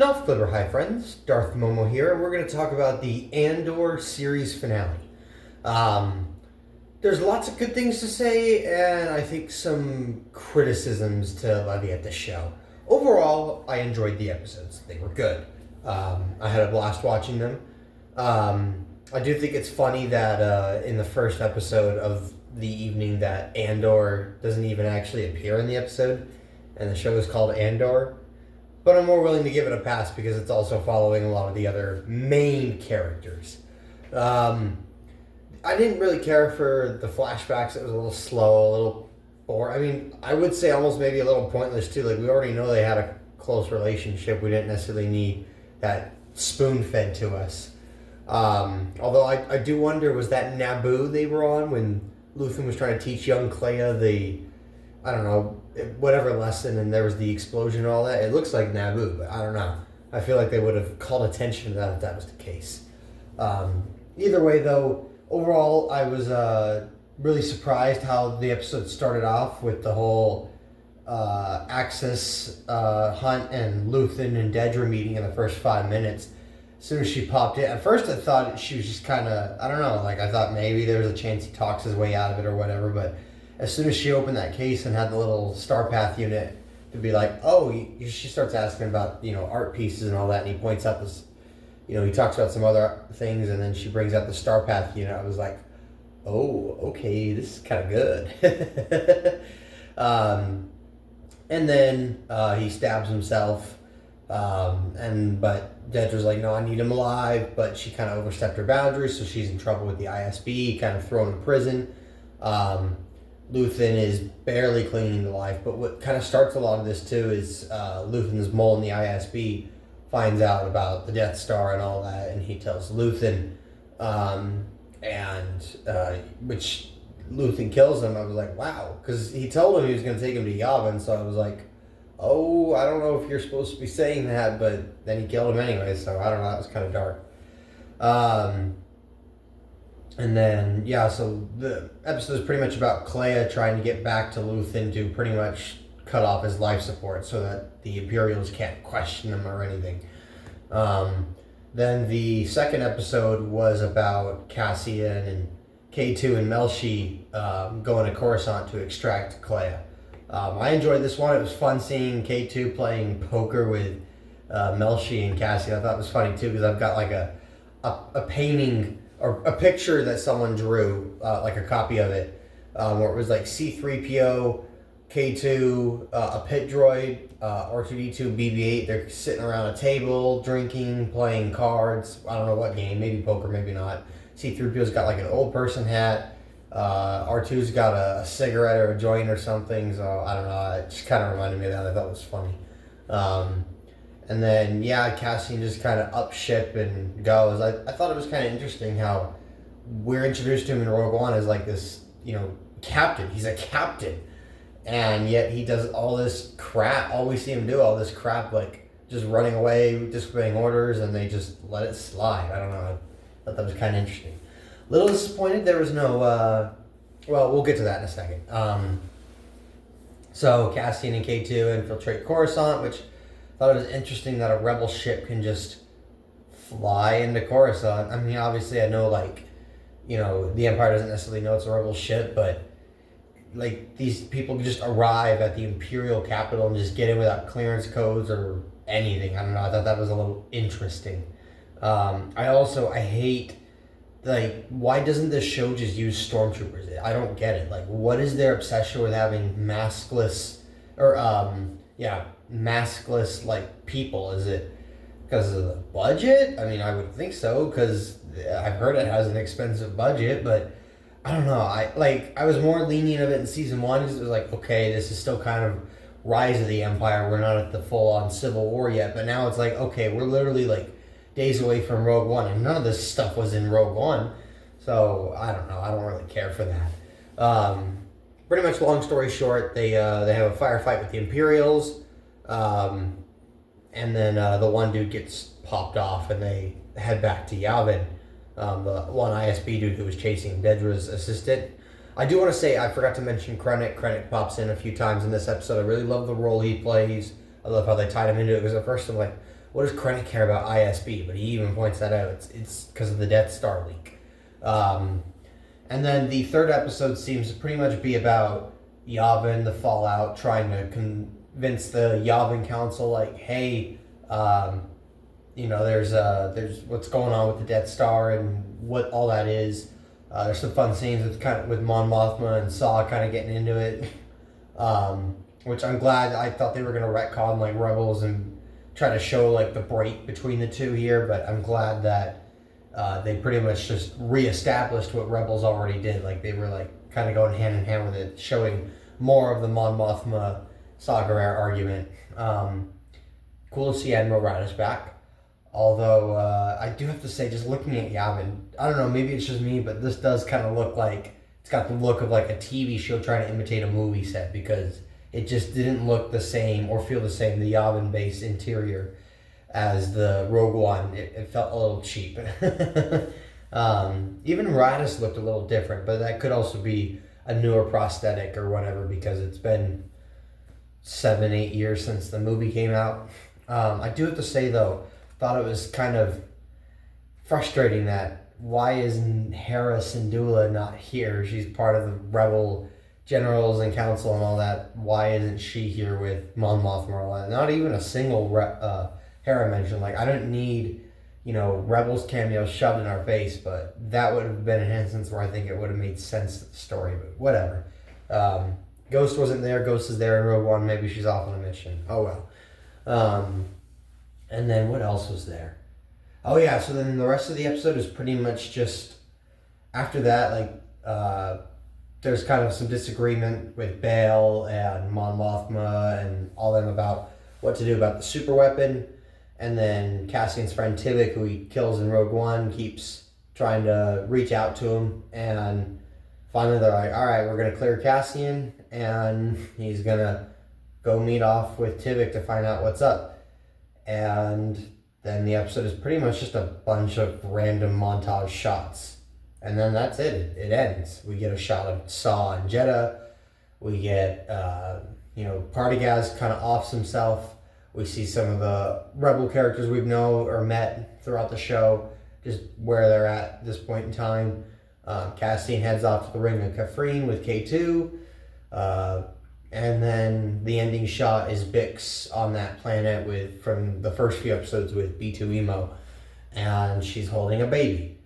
Enough glitter, hi friends. Darth Momo here, and we're going to talk about the Andor series finale. There's lots of good things to say, and I think some criticisms to levy at the show. Overall, I enjoyed the episodes. They were good. I had a blast watching them. I do think it's funny that in the first episode of the evening that Andor doesn't even actually appear in the episode, and the show is called Andor. But I'm more willing to give it a pass because it's also following a lot of the other main characters. I didn't really care for the flashbacks. It was a little slow, a little boring. I mean, I would say almost maybe a little pointless too. Like, we already know they had a close relationship. We didn't necessarily need that spoon-fed to us. Although I do wonder, was that Naboo they were on when Luthen was trying to teach young Clea the, I don't know, whatever lesson, and there was the explosion and all that? It looks like Naboo, but I don't know. I feel like they would have called attention to that if that was the case. Either way, though, overall, I was really surprised how the episode started off with the whole Axis hunt and Luthen and Dedra meeting in the first 5 minutes. As soon as she popped in, at first I thought she was just kind of, I don't know, like I thought maybe there was a chance he talks his way out of it or whatever, but as soon as she opened that case and had the little Star Path unit to be like, oh, she starts asking about, art pieces and all that, and he points out this, he talks about some other things, and then she brings out the Star Path unit. I was like, oh, okay, this is kind of good. And then he stabs himself, but Dedra's like, no, I need him alive, but she kind of overstepped her boundaries, so she's in trouble with the ISB, kind of thrown in prison. Luthen is barely clinging to life, but what kind of starts a lot of this too is Luthen's mole in the ISB finds out about the Death Star and all that, and he tells Luthen, which Luthen kills him. I was like, wow, because he told him he was going to take him to Yavin, so I was like, oh, I don't know if you're supposed to be saying that, but then he killed him anyway, so I don't know, that was kind of dark. And then, so the episode is pretty much about Clea trying to get back to Luthen to pretty much cut off his life support so that the Imperials can't question him or anything. Then the second episode was about Cassian and K2 and Melshi going to Coruscant to extract Clea. I enjoyed this one. It was fun seeing K2 playing poker with Melshi and Cassian. I thought it was funny too because I've got like a painting or a picture that someone drew, like a copy of it, where it was like C-3PO, K2, a pit droid, R2-D2, BB-8. They're sitting around a table, drinking, playing cards. I don't know what game, maybe poker, maybe not. C-3PO's got like an old person hat. R2's got a cigarette or a joint or something. So I don't know. It just kind of reminded me of that. I thought it was funny. And then, Cassian just kind of up ship and goes. I thought it was kind of interesting how we're introduced to him in Rogue One as like this, captain. He's a captain. And yet he does all this crap. All we see him do, all this crap, like just running away, disobeying orders, and they just let it slide. I don't know. I thought that was kind of interesting. A little disappointed there was no, well, we'll get to that in a second. So Cassian and K2 infiltrate Coruscant, which I thought it was interesting that a rebel ship can just fly into Coruscant. I mean, obviously I know, like, the Empire doesn't necessarily know it's a rebel ship, but like these people just arrive at the Imperial capital and just get in without clearance codes or anything. I don't know. I thought that was a little interesting. I hate, like, why doesn't this show just use stormtroopers? I don't get it. Like, what is their obsession with having maskless, or maskless, like, people? Is it because of the budget? I mean, I would think so, because I've heard it has an expensive budget, but I don't know. I was more lenient of it in season 1 because it was like, okay, this is still kind of rise of the Empire. We're not at the full-on Civil War yet, but now it's like, okay, we're literally like days away from Rogue One, and none of this stuff was in Rogue One, so I don't know. I don't really care for that. Pretty much, long story short, they have a firefight with the Imperials, and then the one dude gets popped off, and they head back to Yavin. The one ISB dude who was chasing Dedra's assistant. I do want to say, I forgot to mention Krennic. Krennic pops in a few times in this episode. I really love the role he plays. I love how they tied him into it, because at first I'm like, what does Krennic care about ISB? But he even points that out. It's because of the Death Star leak. And then the third episode seems to pretty much be about Yavin, the fallout, trying to convince the Yavin Council, like, hey, there's what's going on with the Death Star and what all that is. There's some fun scenes with Mon Mothma and Saw kind of getting into it, which I'm glad. I thought they were gonna retcon like Rebels and try to show like the break between the two here, but I'm glad that they pretty much just reestablished what Rebels already did. Like they were like kind of going hand in hand with it, showing more of the Mon Mothma Saw Gerrera argument. Cool to see Admiral Raddus back. Although, I do have to say, just looking at Yavin, I don't know, maybe it's just me, but this does kind of look like, it's got the look of like a TV show trying to imitate a movie set, because it just didn't look the same or feel the same, the Yavin-based interior, as the Rogue One. It felt a little cheap. Even Raddus looked a little different, but that could also be a newer prosthetic or whatever, because it's been 7-8 years since the movie came out. I do have to say, though, thought it was kind of frustrating that why isn't Hera Syndulla not here? She's part of the Rebel generals and council and all that. Why isn't she here with Mon Mothma or all that? Not even a single Hera mention. Like, I don't need, Rebels cameos shoved in our face, but that would have been an instance where I think it would have made sense to the story, but whatever. Ghost wasn't there. Ghost is there in Rogue One. Maybe she's off on a mission. Oh well. And then what else was there? Oh yeah, so then the rest of the episode is pretty much just, after that, like, there's kind of some disagreement with Bail and Mon Mothma and all them about what to do about the super weapon. And then Cassian's friend Tivik, who he kills in Rogue One, keeps trying to reach out to him. And finally they're like, all right, we're going to clear Cassian, and he's going to go meet off with Tivik to find out what's up. And then the episode is pretty much just a bunch of random montage shots. And then that's it. It ends. We get a shot of Saw and Jeddah. We get, Partagas kind of offs himself. We see some of the Rebel characters we've known or met throughout the show, just where they're at this point in time. Cassian heads off to the ring of Kafrene with K2. And then the ending shot is Bix on that planet from the first few episodes with B2EMO. And she's holding a baby,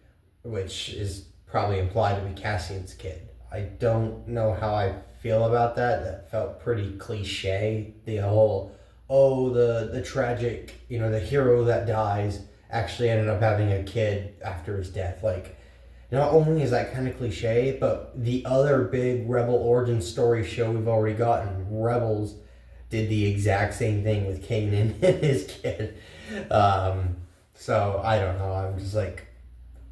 which is probably implied to be Cassian's kid. I don't know how I feel about that. That felt pretty cliche. The whole, the tragic, the hero that dies actually ended up having a kid after his death. Like, not only is that kind of cliche, but the other big Rebel origin story show we've already gotten, Rebels, did the exact same thing with Kanan and his kid. So, I don't know. I'm just like,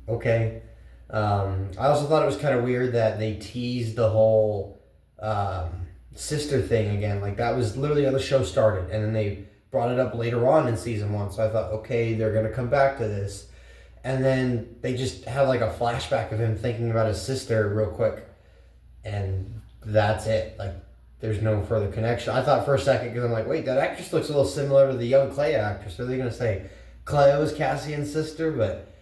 okay. I also thought it was kind of weird that they teased the whole sister thing again. Like, that was literally how the show started. And then they brought it up later on in season 1. So I thought, okay, they're going to come back to this. And then they just have like a flashback of him thinking about his sister real quick. And that's it. Like, there's no further connection. I thought for a second, because I'm like, wait, that actress looks a little similar to the young Clea actress. Are they going to say Clea was Cassian's sister? But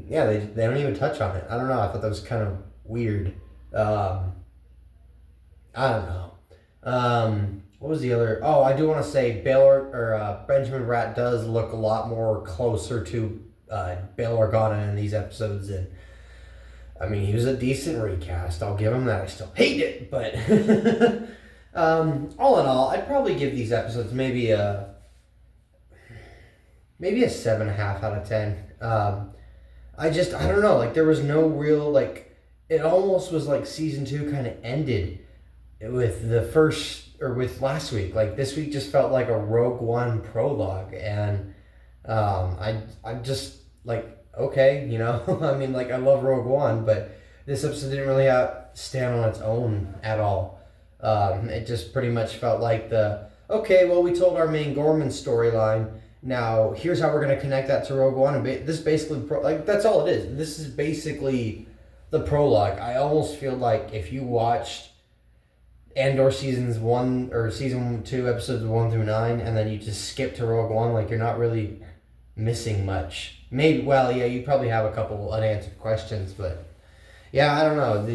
yeah, they don't even touch on it. I don't know. I thought that was kind of weird. I don't know. What was the other? Oh, I do want to say Benjamin Ratt does look a lot more closer to Bail Organa in these episodes, and I mean, he was a decent recast. I'll give him that. I still hate it, but all in all, I'd probably give these episodes maybe a 7.5 out of 10. I don't know, like, there was no real, like, it almost was like season 2 kind of ended with with last week. Like, this week just felt like a Rogue One prologue, and I'm just like, okay, I mean, like, I love Rogue One, but this episode didn't really stand on its own at all. It just pretty much felt like okay, well, we told our main Gorman storyline. Now, here's how we're going to connect that to Rogue One. And this basically, that's all it is. This is basically the prologue. I almost feel like if you watched Andor season 2, episodes 1 through 9, and then you just skip to Rogue One, like you're not really missing much. Maybe, well, yeah, you probably have a couple unanswered questions, but yeah, I don't know.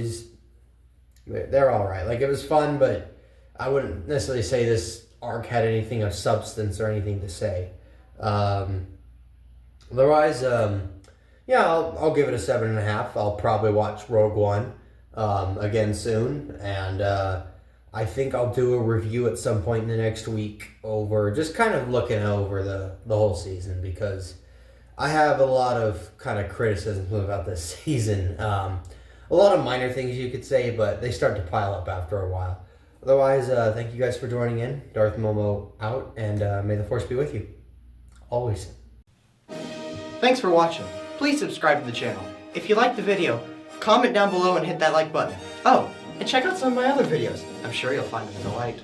They're all right. Like, it was fun, but I wouldn't necessarily say this arc had anything of substance or anything to say. Otherwise, yeah, I'll give it a 7.5. I'll probably watch Rogue One again soon, and I think I'll do a review at some point in the next week over just kind of looking over the whole season, because I have a lot of kind of criticisms about this season. A lot of minor things you could say, but they start to pile up after a while. Otherwise, thank you guys for joining in. Darth Momo out, and may the Force be with you. Always. Thanks for watching. Please subscribe to the channel. If you liked the video, comment down below and hit that like button. Oh, and check out some of my other videos. I'm sure you'll find them in the light.